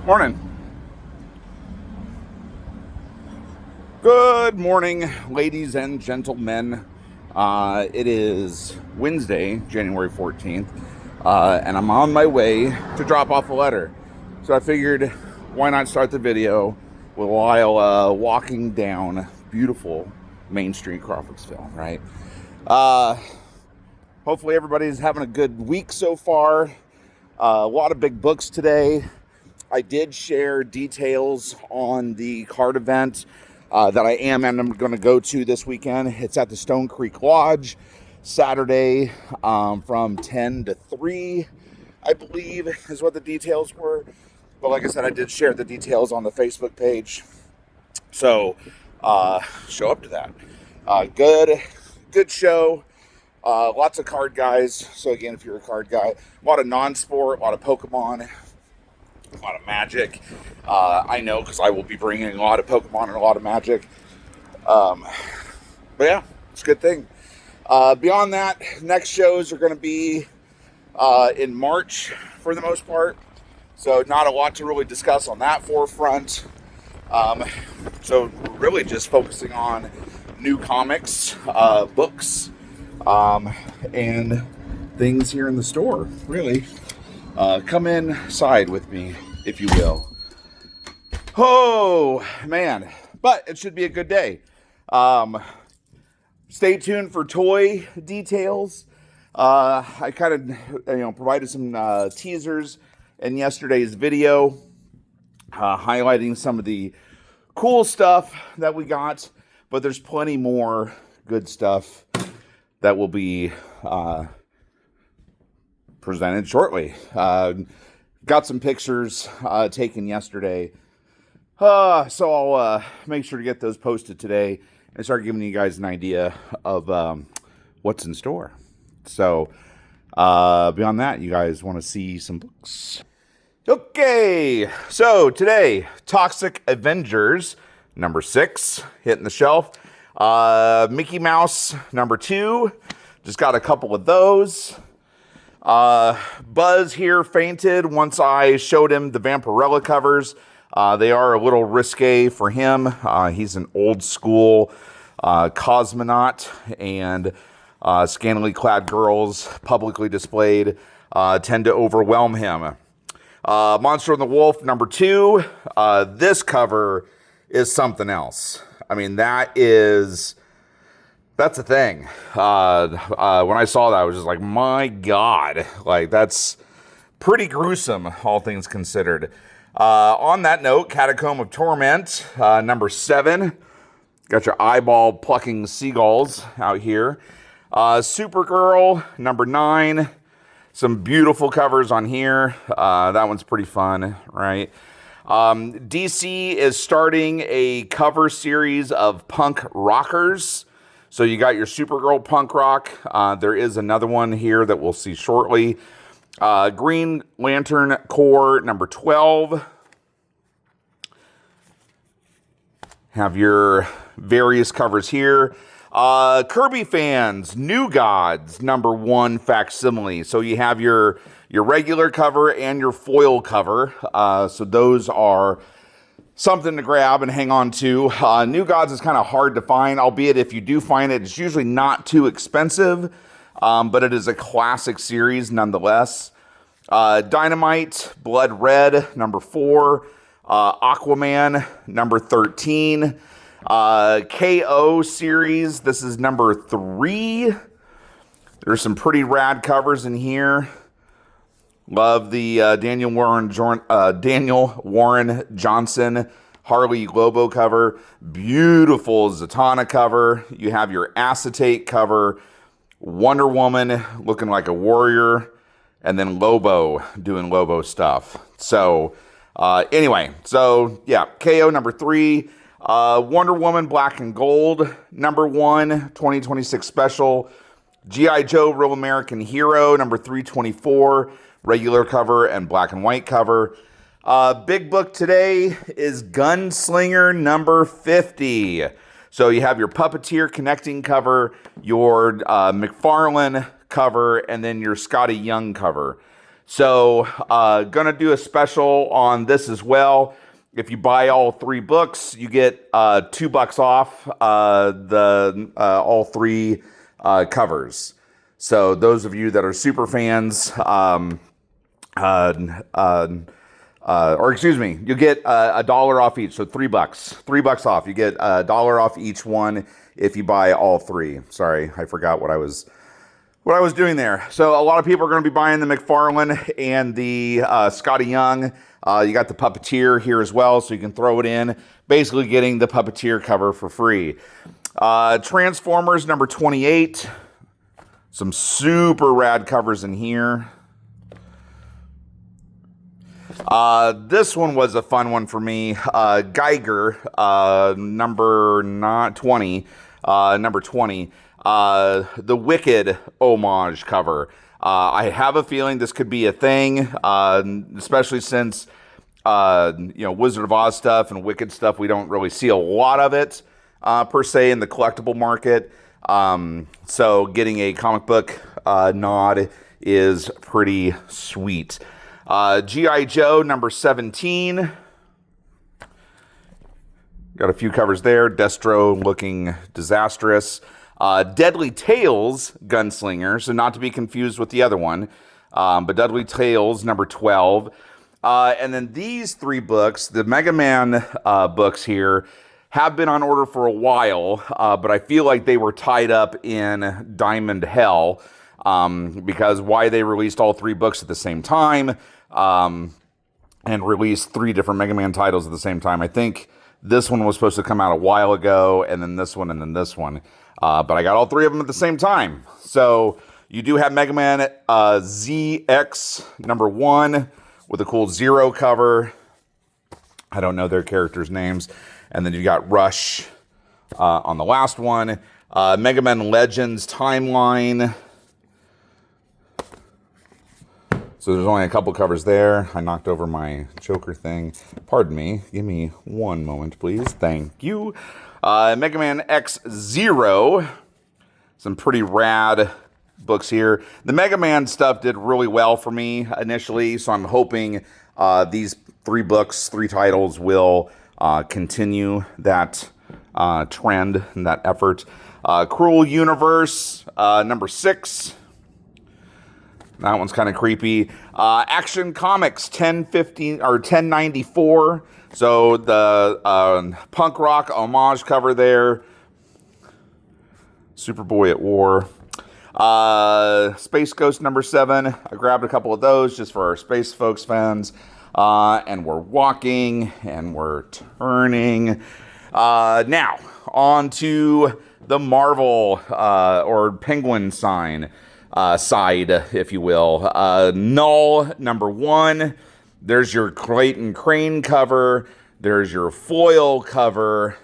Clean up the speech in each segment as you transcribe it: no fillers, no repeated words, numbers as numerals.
Morning. Good morning, ladies and gentlemen. It is Wednesday, January 14th, and I'm on my way to drop off a letter. So I figured, why not start the video while walking down beautiful Main Street, Crawfordsville, right? Hopefully everybody's having a good week so far. A lot of big books today. I did share details on the card event that I am and I'm going to go to this weekend. It's at the Stone Creek Lodge, Saturday from 10 to 3, I believe, is what the details were. But like I said, I did share the details on the Facebook page. So show up to that. Good show. Lots of card guys. So again, if you're a card guy, a lot of non-sport, a lot of Pokemon, a lot of Magic. I know because I will be bringing a lot of Pokemon and a lot of Magic. But yeah, it's a good thing. Beyond that, next shows are going to be in March for the most part. So not a lot to really discuss on that forefront. So really just focusing on new comics, books, and things here in the store, really. Come inside with me, if you will. Oh, man. But it should be a good day. Stay tuned for toy details. I kind of, provided some teasers in yesterday's video, highlighting some of the cool stuff that we got. But there's plenty more good stuff that will be presented shortly. Got some pictures taken yesterday. So I'll make sure to get those posted today and start giving you guys an idea of what's in store. So beyond that, you guys want to see some books? Okay, so today, Toxic Avengers, number 6, hitting the shelf. Mickey Mouse, number 2, just got a couple of those. Buzz here fainted once I showed him the Vampirella covers. They are a little risque for him. He's an old school cosmonaut, and scantily clad girls publicly displayed tend to overwhelm him. Monster and the Wolf, number 2. This cover is something else. I mean, that's a thing. When I saw that, I was just like, my God, like that's pretty gruesome, all things considered. On that note, Catacomb of Torment, number 7. Got your eyeball plucking seagulls out here. Supergirl, number 9. Some beautiful covers on here. That one's pretty fun, right? DC is starting a cover series of punk rockers. So you got your Supergirl punk rock. There is another one here that we'll see shortly. Green Lantern Corps, number 12. Have your various covers here. Kirby fans, New Gods, number 1 facsimile. So you have your regular cover and your foil cover. So those are something to grab and hang on to. New Gods is kind of hard to find, albeit if you do find it, it's usually not too expensive, but it is a classic series nonetheless. Dynamite, Blood Red, number 4. Aquaman, number 13. K.O. series, this is number 3. There's some pretty rad covers in here. Love the Daniel Warren Johnson Harley Lobo cover. Beautiful Zatanna cover. You have your acetate cover. Wonder Woman looking like a warrior. And then Lobo doing Lobo stuff. So anyway, so yeah, KO number 3. Wonder Woman Black and Gold, number 1, 2026 special. G.I. Joe Real American Hero, number 324. Regular cover and black and white cover. Big book today is Gunslinger number 50. So you have your Puppeteer connecting cover, your McFarlane cover, and then your Scotty Young cover. So, gonna do a special on this as well. If you buy all 3 books, you get $2 off all 3 covers. So those of you that are super fans, or excuse me, you get $1 off each, so $3, $3 off. You get $1 off each one if you buy all 3. Sorry, I forgot what I was doing there. So a lot of people are going to be buying the McFarlane and the Scotty Young. You got the Puppeteer here as well, so you can throw it in. Basically getting the Puppeteer cover for free. Transformers number 28. Some super rad covers in here. This one was a fun one for me. Geiger, number 20. The Wicked homage cover. I have a feeling this could be a thing, especially since, Wizard of Oz stuff and Wicked stuff, we don't really see a lot of it, per se, in the collectible market. So getting a comic book nod is pretty sweet. G.I. Joe number 17. Got a few covers there. Destro looking disastrous. Deadly Tales Gunslinger, so not to be confused with the other one, but Deadly Tales number 12. And then these 3 books, the Mega Man books here, have been on order for a while, but I feel like they were tied up in Diamond Hell, because why they released all 3 books at the same time, and released 3 different Mega Man titles at the same time. I think this one was supposed to come out a while ago, and then this one, and then this one. But I got all 3 of them at the same time. So you do have Mega Man ZX number 1 with a cool Zero cover. I don't know their characters' names. And then you got Rush on the last one. Mega Man Legends Timeline. So there's only a couple covers there. I knocked over my Joker thing. Pardon me. Give me one moment, please. Thank you. Mega Man X-Zero. Some pretty rad books here. The Mega Man stuff did really well for me initially, so I'm hoping these 3 books, 3 titles will continue that trend and that effort. Cruel Universe, number 6. That one's kind of creepy. Action Comics 1050 or 1094. So the punk rock homage cover there. Superboy at War. Space Ghost number 7. I grabbed a couple of those just for our Space Folks fans. And we're walking and we're turning. Now, on to the Marvel or Penguin side, if you will. Knull number 1. There's your Clayton Crane cover. There's your foil cover.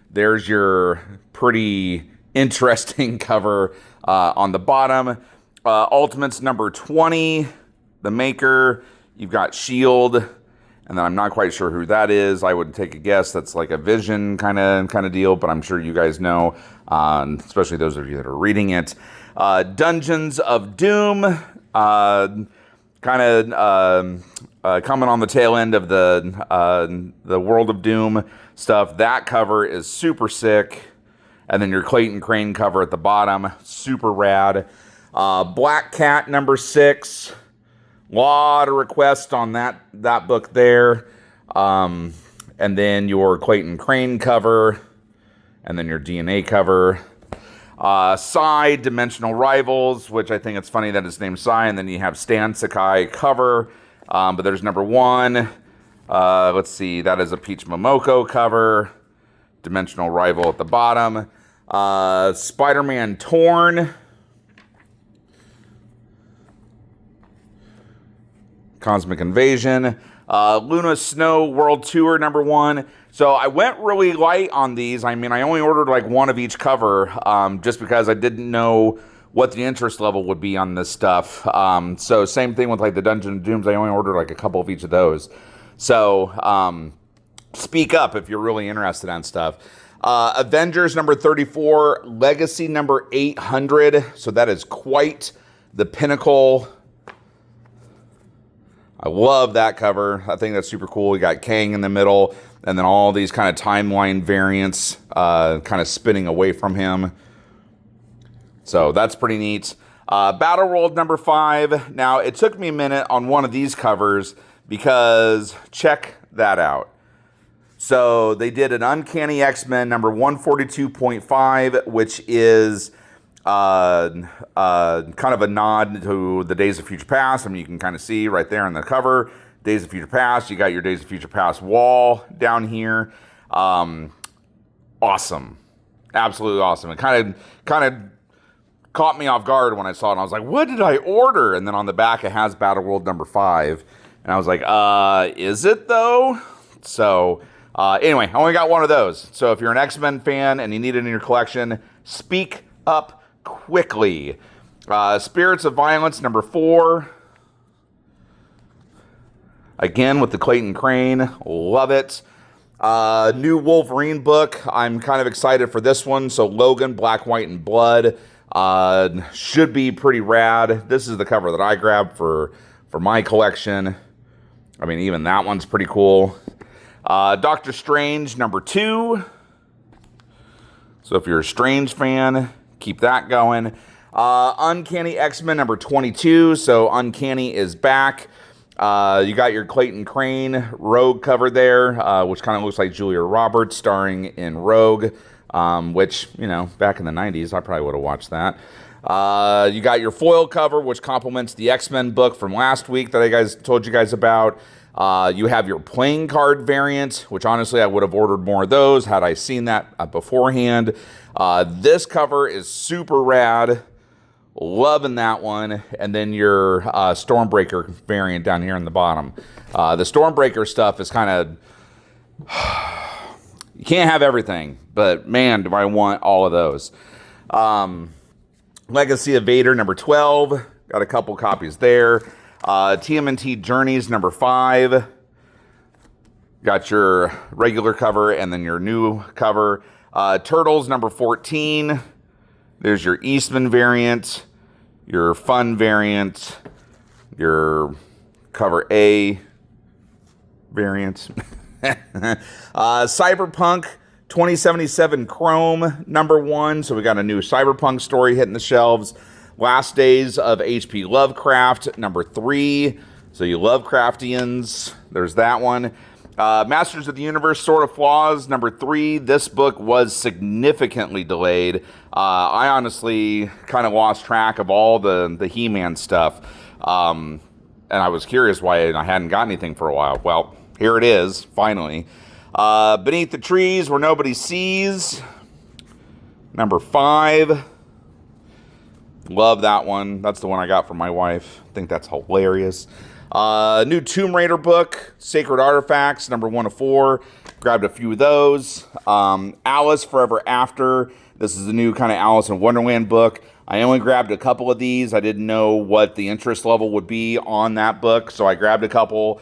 There's your pretty interesting cover on the bottom. Ultimates number 20. The maker. You've got S.H.I.E.L.D. And then I'm not quite sure who that is. I would take a guess that's like a Vision kind of deal, but I'm sure you guys know, especially those of you that are reading it. Dungeons of Doom, coming on the tail end of the World of Doom stuff. That cover is super sick. And then your Clayton Crane cover at the bottom, super rad. Black Cat number 6. Lot of requests on that book there. And then your Clayton Crane cover. And then your DNA cover. Psy, Dimensional Rivals, which I think it's funny that it's named Psy. And then you have Stan Sakai cover. But there's number 1. Let's see. That is a Peach Momoko cover. Dimensional Rival at the bottom. Spider-Man Torn. Cosmic Invasion. Luna Snow World Tour number 1. So I went really light on these. I mean, I only ordered like 1 of each cover just because I didn't know what the interest level would be on this stuff. So same thing with like the Dungeon of Dooms. I only ordered like a couple of each of those. So speak up if you're really interested on stuff. Avengers number 34. Legacy number 800. So that is quite the pinnacle I love that cover. I think that's super cool. You got Kang in the middle, and then all these kind of timeline variants kind of spinning away from him. So that's pretty neat. Battle World number 5. Now, it took me a minute on one of these covers because check that out. So they did an Uncanny X-Men number 142.5, which is kind of a nod to the Days of Future Past. I mean, you can kind of see right there on the cover, Days of Future Past. You got your Days of Future Past wall down here. Awesome. Absolutely awesome. It kind of caught me off guard when I saw it. And I was like, what did I order? And then on the back, it has Battle World number 5. And I was like, is it though? So anyway, I only got one of those. So if you're an X-Men fan and you need it in your collection, speak up quickly. Spirits of Violence number 4. Again with the Clayton Crane. Love it. New Wolverine book. I'm kind of excited for this one. So Logan, Black, White, and Blood. Should be pretty rad. This is the cover that I grabbed for my collection. I mean, even that one's pretty cool. Doctor Strange number 2. So if you're a Strange fan, keep that going. Uncanny X-Men number 22. So Uncanny is back. You got your Clayton Crane Rogue cover there, which kind of looks like Julia Roberts starring in Rogue, which, you know, back in the 90s, I probably would have watched that. You got your foil cover, which complements the X-Men book from last week that I told you guys about. You have your playing card variant, which honestly I would have ordered more of those had I seen that beforehand. This cover is super rad. Loving that one. And then your Stormbreaker variant down here in the bottom. The Stormbreaker stuff is kind of... you can't have everything, but man, do I want all of those. Legacy of Vader number 12. Got a couple copies there. TMNT Journeys number 5. Got your regular cover and then your new cover. Turtles number 14. There's your Eastman variant, your Fun variant, your cover A variant. Cyberpunk 2077 Chrome number 1. So we got a new Cyberpunk story hitting the shelves. Last Days of H.P. Lovecraft number 3. So you Lovecraftians, there's that one. Masters of the Universe Sword of Flaws number 3. This book was significantly delayed. I honestly kind of lost track of all the He-Man stuff. And I was curious why I hadn't got anything for a while. Well, here it is, finally. Beneath the Trees Where Nobody Sees number 5. Love that one. That's the one I got from my wife. I think that's hilarious. New Tomb Raider book, Sacred Artifacts, number 1 of 4. Grabbed a few of those. Alice Forever After. This is the new kind of Alice in Wonderland book. I only grabbed a couple of these. I didn't know what the interest level would be on that book, so I grabbed a couple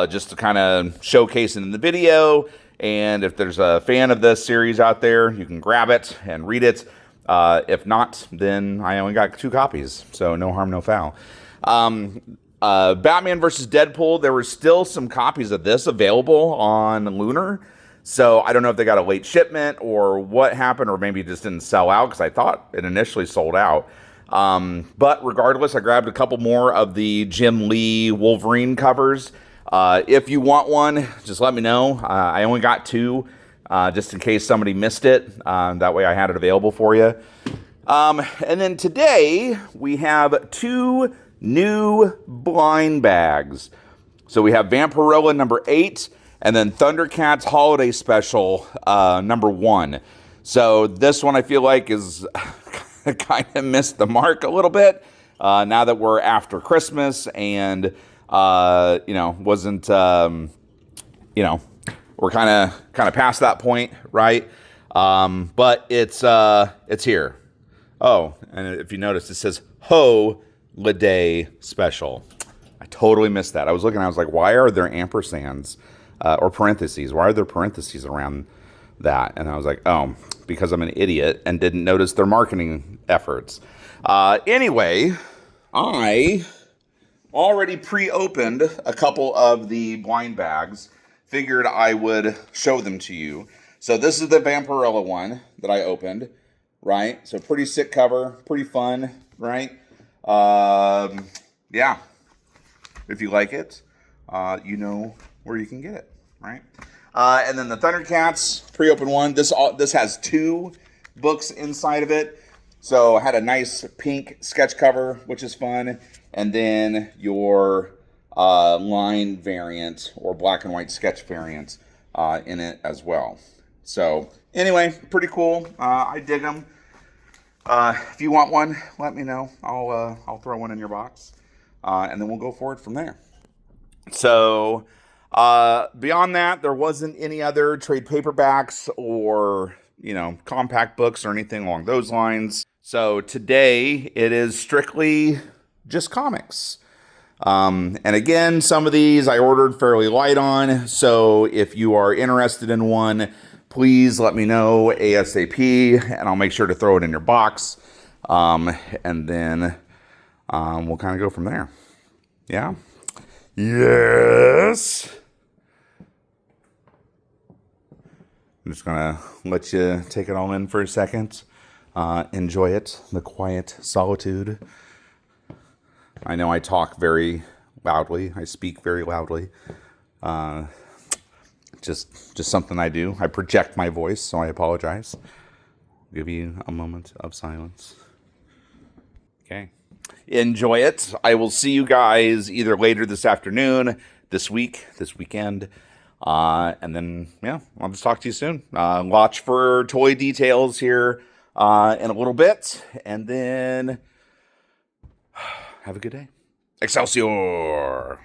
just to kind of showcase it in the video. And if there's a fan of this series out there, you can grab it and read it. If not, then I only got 2 copies, so no harm, no foul. Batman vs. Deadpool, there were still some copies of this available on Lunar, so I don't know if they got a late shipment or what happened, or maybe it just didn't sell out, because I thought it initially sold out. But regardless, I grabbed a couple more of the Jim Lee Wolverine covers. If you want one, just let me know. I only got 2. Just in case somebody missed it. That way I had it available for you. And then today we have 2 new blind bags. So we have Vampirella number 8 and then Thundercats Holiday Special number 1. So this one I feel like is kind of missed the mark a little bit now that we're after Christmas and, wasn't, we're kind of past that point, right? But it's here. Oh, and if you notice, it says Holiday Special. I totally missed that. I was looking, I was like, why are there ampersands or parentheses? Why are there parentheses around that? And I was like, oh, because I'm an idiot and didn't notice their marketing efforts. Anyway, I Already pre-opened a couple of the blind bags. Figured I would show them to you. So this is the Vampirella one that I opened, right? So pretty sick cover, pretty fun, right? Yeah. If you like it, you know where you can get it, right? And then the Thundercats pre-opened one. This has 2 books inside of it. So I had a nice pink sketch cover, which is fun, and then your line variant or black and white sketch variant in it as well. So anyway, pretty cool. I dig them. If you want one, let me know. I'll throw one in your box, and then we'll go forward from there. So beyond that, there wasn't any other trade paperbacks or compact books or anything along those lines. So today it is strictly just comics. And again, some of these I ordered fairly light on. So if you are interested in one, please let me know ASAP, and I'll make sure to throw it in your box. And then we'll kind of go from there. Yeah. Yes. I'm just going to let you take it all in for a second. Enjoy it, the quiet solitude. I know I talk very loudly. I speak very loudly. Just something I do. I project my voice, so I apologize. I'll give you a moment of silence. Okay. Enjoy it. I will see you guys either later this afternoon, this week, this weekend. And then, yeah, I'll just talk to you soon. Watch for toy details here in a little bit. And then have a good day. Excelsior!